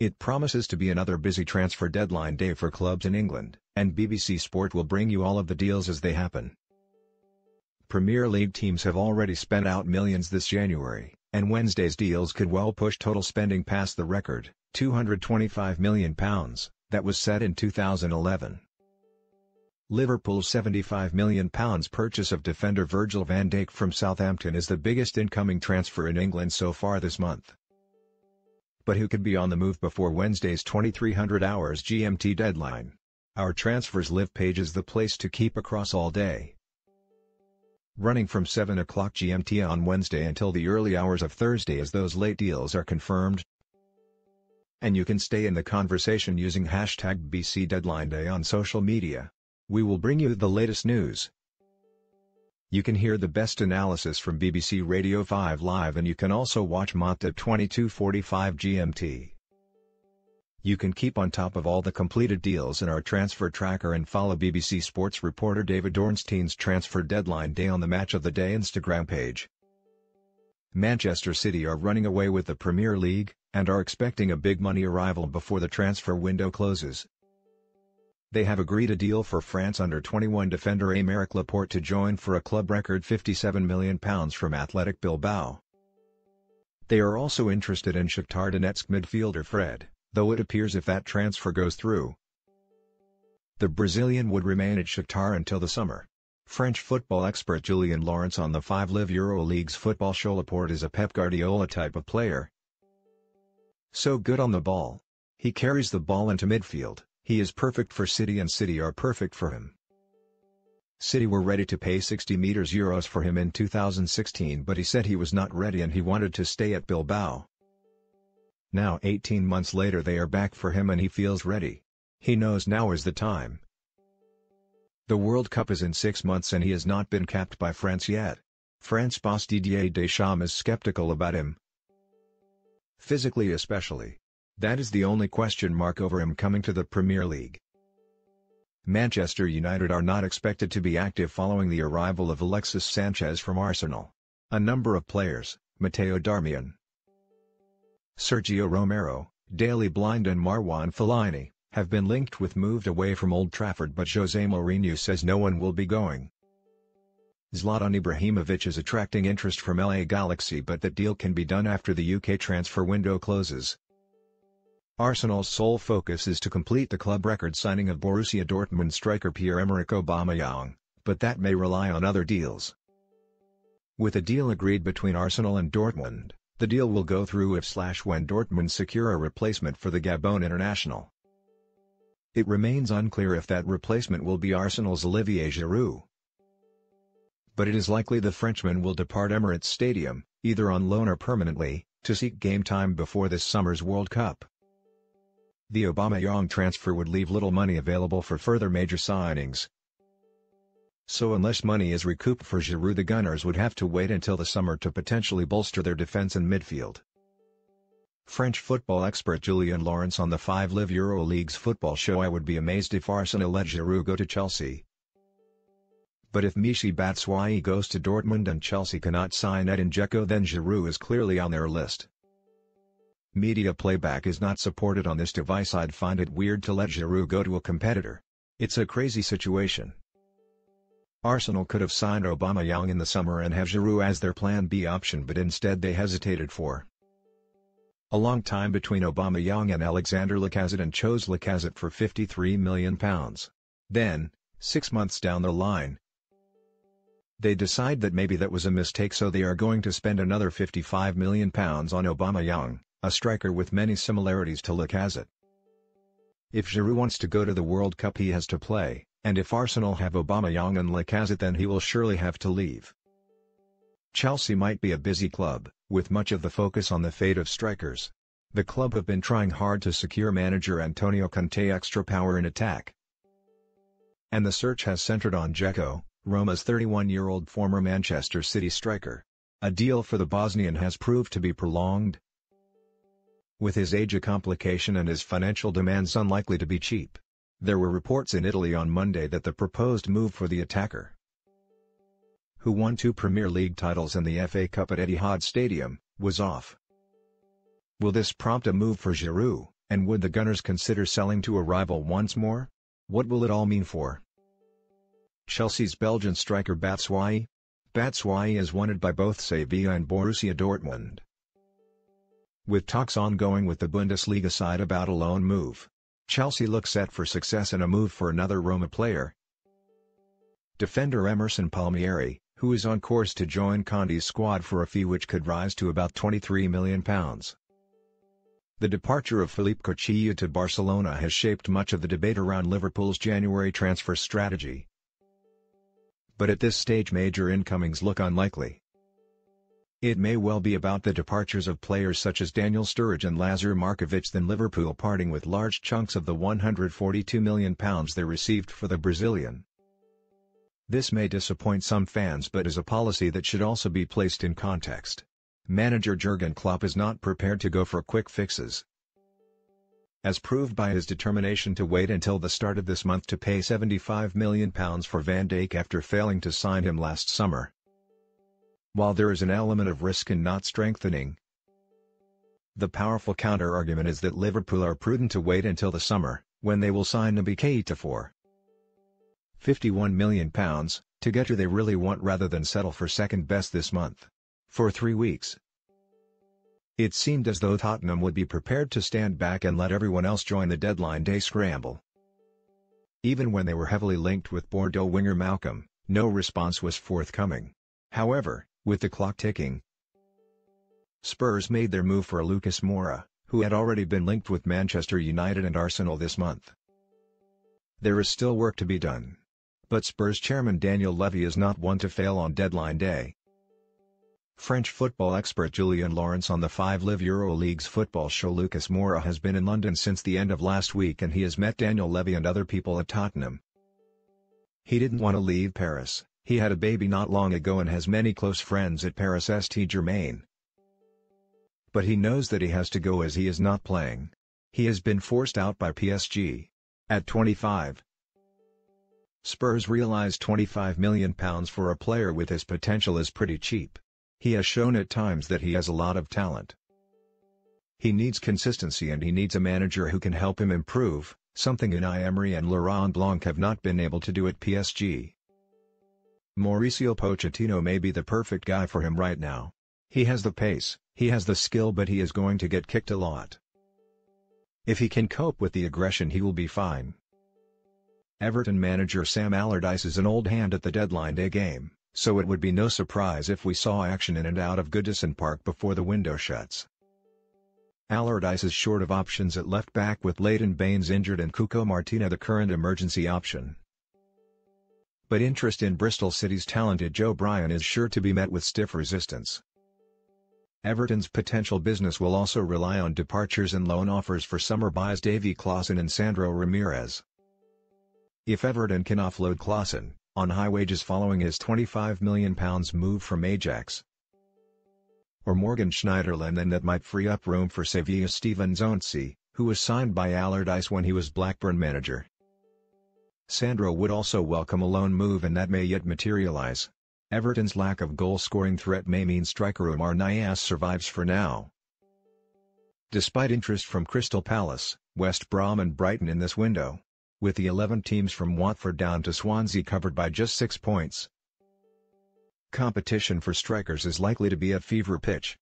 It promises to be another busy transfer deadline day for clubs in England, and BBC Sport will bring you all of the deals as they happen. Premier League teams have already spent out millions this January, and Wednesday's deals could well push total spending past the record, £225 million, that was set in 2011. Liverpool's £75 million purchase of defender Virgil van Dijk from Southampton is the biggest incoming transfer in England so far this month. But who could be on the move before Wednesday's 2300 hours GMT deadline? Our Transfers Live page is the place to keep across all day. Running from 7 o'clock GMT on Wednesday until the early hours of Thursday as those late deals are confirmed. And you can stay in the conversation using hashtag BCDeadlineDay on social media. We will bring you the latest news. You can hear the best analysis from BBC Radio 5 Live, and you can also watch Mott at 22:45 GMT. You can keep on top of all the completed deals in our transfer tracker and follow BBC Sports reporter David Ornstein's Transfer Deadline Day on the Match of the Day Instagram page. Manchester City are running away with the Premier League, and are expecting a big money arrival before the transfer window closes. They have agreed a deal for France under-21 defender Aymeric Laporte to join for a club record £57 million from Athletic Bilbao. They are also interested in Shakhtar Donetsk midfielder Fred, though it appears if that transfer goes through, the Brazilian would remain at Shakhtar until the summer. French football expert Julien Lawrence on the 5 Live Euroleague's football show Laporte is a Pep Guardiola type of player. So good on the ball. He carries the ball into midfield. He is perfect for City and City are perfect for him. City were ready to pay €60 for him in 2016, but he said he was not ready and he wanted to stay at Bilbao. Now 18 months later they are back for him and he feels ready. He knows now is the time. The World Cup is in 6 months and he has not been capped by France yet. France boss Didier Deschamps is skeptical about him. Physically especially. That is the only question mark over him coming to the Premier League. Manchester United are not expected to be active following the arrival of Alexis Sanchez from Arsenal. A number of players, Matteo Darmian, Sergio Romero, Daley Blind and Marwan Fellaini, have been linked with moved away from Old Trafford, but Jose Mourinho says no one will be going. Zlatan Ibrahimovic is attracting interest from LA Galaxy, but that deal can be done after the UK transfer window closes. Arsenal's sole focus is to complete the club record signing of Borussia Dortmund striker Pierre-Emerick Aubameyang, but that may rely on other deals. With a deal agreed between Arsenal and Dortmund, the deal will go through if/when Dortmund secure a replacement for the Gabon international. It remains unclear if that replacement will be Arsenal's Olivier Giroud. But it is likely the Frenchman will depart Emirates Stadium, either on loan or permanently, to seek game time before this summer's World Cup. The Aubameyang transfer would leave little money available for further major signings. So unless money is recouped for Giroud, the Gunners would have to wait until the summer to potentially bolster their defense and midfield. French football expert Julien Lawrence on the 5 Live Euroleague's football show: I would be amazed if Arsenal let Giroud go to Chelsea. But if Michy Batshuayi goes to Dortmund and Chelsea cannot sign Edin Dzeko, then Giroud is clearly on their list. Media playback is not supported on this device. I'd find it weird to let Giroud go to a competitor. It's a crazy situation. Arsenal could have signed Aubameyang in the summer and have Giroud as their plan B option, but instead they hesitated for a long time between Aubameyang and Alexander Lacazette and chose Lacazette for £53 million. Then, 6 months down the line, they decide that maybe that was a mistake, so they are going to spend another £55 million on Aubameyang, a striker with many similarities to Lacazette. If Giroud wants to go to the World Cup, he has to play, and if Arsenal have Aubameyang and Lacazette, then he will surely have to leave. Chelsea might be a busy club, with much of the focus on the fate of strikers. The club have been trying hard to secure manager Antonio Conte extra power in attack, and the search has centered on Dzeko, Roma's 31-year-old former Manchester City striker. A deal for the Bosnian has proved to be prolonged, with his age a complication and his financial demands unlikely to be cheap. There were reports in Italy on Monday that the proposed move for the attacker, who won 2 Premier League titles and the FA Cup at Etihad Stadium, was off. Will this prompt a move for Giroud? And would the Gunners consider selling to a rival once more? What will it all mean for Chelsea's Belgian striker Batshuayi? Batshuayi is wanted by both Sevilla and Borussia Dortmund, with talks ongoing with the Bundesliga side about a loan move. Chelsea looks set for success in a move for another Roma player. Defender Emerson Palmieri, who is on course to join Conte's squad for a fee which could rise to about £23 million. The departure of Philippe Coutinho to Barcelona has shaped much of the debate around Liverpool's January transfer strategy. But at this stage major incomings look unlikely. It may well be about the departures of players such as Daniel Sturridge and Lazar Markovic than Liverpool parting with large chunks of the £142 million they received for the Brazilian. This may disappoint some fans but is a policy that should also be placed in context. Manager Jurgen Klopp is not prepared to go for quick fixes, as proved by his determination to wait until the start of this month to pay £75 million for Van Dijk after failing to sign him last summer. While there is an element of risk in not strengthening, the powerful counter-argument is that Liverpool are prudent to wait until the summer, when they will sign Naby Keita for £51 million, to get who they really want rather than settle for second best this month. For 3 weeks, it seemed as though Tottenham would be prepared to stand back and let everyone else join the deadline day scramble. Even when they were heavily linked with Bordeaux winger Malcolm, no response was forthcoming. However, with the clock ticking, Spurs made their move for Lucas Moura, who had already been linked with Manchester United and Arsenal this month. There is still work to be done, but Spurs chairman Daniel Levy is not one to fail on deadline day. French football expert Julien Laurens on the 5 Live EuroLeague's football show Lucas Moura has been in London since the end of last week and he has met Daniel Levy and other people at Tottenham. He didn't want to leave Paris, he had a baby not long ago and has many close friends at Paris Saint-Germain. But he knows that he has to go as he is not playing. He has been forced out by PSG. At 25, Spurs realised £25 million for a player with his potential is pretty cheap. He has shown at times that he has a lot of talent. He needs consistency and he needs a manager who can help him improve, something Unai Emery and Laurent Blanc have not been able to do at PSG. Mauricio Pochettino may be the perfect guy for him right now. He has the pace, he has the skill, but he is going to get kicked a lot. If he can cope with the aggression he will be fine. Everton manager Sam Allardyce is an old hand at the deadline day game, so it would be no surprise if we saw action in and out of Goodison Park before the window shuts. Allardyce is short of options at left back with Leighton Baines injured and Cuco Martina the current emergency option. But interest in Bristol City's talented Joe Bryan is sure to be met with stiff resistance. Everton's potential business will also rely on departures and loan offers for summer buys Davy Klaassen and Sandro Ramirez. If Everton can offload Klaassen, on high wages following his £25 million move from Ajax, or Morgan Schneiderlin, then that might free up room for Sevilla's Steven Zonzi, who was signed by Allardyce when he was Blackburn manager. Sandro would also welcome a loan move and that may yet materialise. Everton's lack of goal-scoring threat may mean striker Oumar Niasse survives for now. Despite interest from Crystal Palace, West Brom and Brighton in this window, with the 11 teams from Watford down to Swansea covered by just 6 points, competition for strikers is likely to be at fever pitch.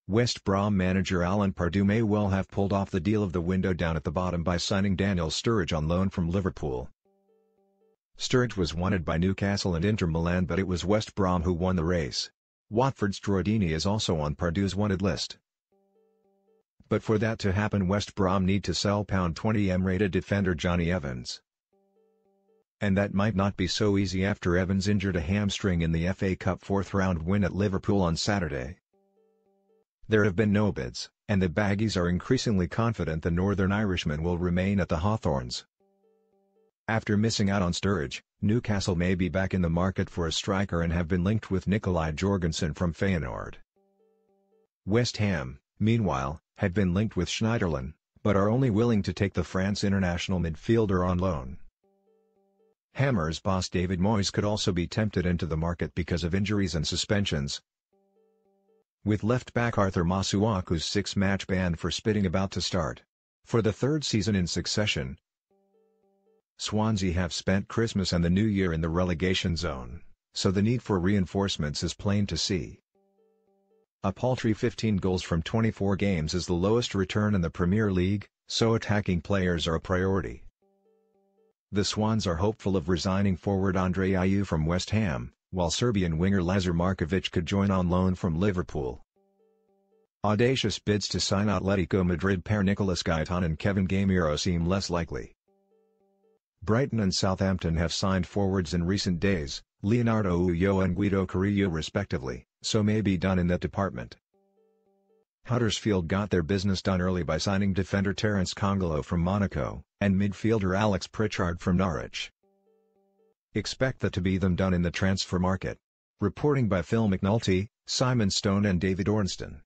West Brom manager Alan Pardew may well have pulled off the deal of the window down at the bottom by signing Daniel Sturridge on loan from Liverpool. Sturridge was wanted by Newcastle and Inter Milan, but it was West Brom who won the race. Watford's Troy Deeney is also on Pardew's wanted list. But for that to happen, West Brom need to sell £20m rated defender Johnny Evans. And that might not be so easy after Evans injured a hamstring in the FA Cup 4th round win at Liverpool on Saturday. There have been no bids, and the Baggies are increasingly confident the Northern Irishman will remain at the Hawthorns. After missing out on Sturridge, Newcastle may be back in the market for a striker and have been linked with Nikolai Jorgensen from Feyenoord. West Ham, meanwhile, had been linked with Schneiderlin, but are only willing to take the France international midfielder on loan. Hammers boss David Moyes could also be tempted into the market because of injuries and suspensions. with left-back Arthur Masuaku's 6-match ban for spitting about to start. For the third season in succession, Swansea have spent Christmas and the New Year in the relegation zone, so the need for reinforcements is plain to see. A paltry 15 goals from 24 games is the lowest return in the Premier League, so attacking players are a priority. The Swans are hopeful of resigning forward Andre Ayew from West Ham, while Serbian winger Lazar Markovic could join on loan from Liverpool. Audacious bids to sign Atletico Madrid pair Nicolas Gaitan and Kevin Gameiro seem less likely. Brighton and Southampton have signed forwards in recent days, Leonardo Ulloa and Guido Carrillo respectively, so may be done in that department. Huddersfield got their business done early by signing defender Terence Congolo from Monaco, and midfielder Alex Pritchard from Norwich. Expect that to be them done in the transfer market. Reporting by Phil McNulty, Simon Stone and David Ornston.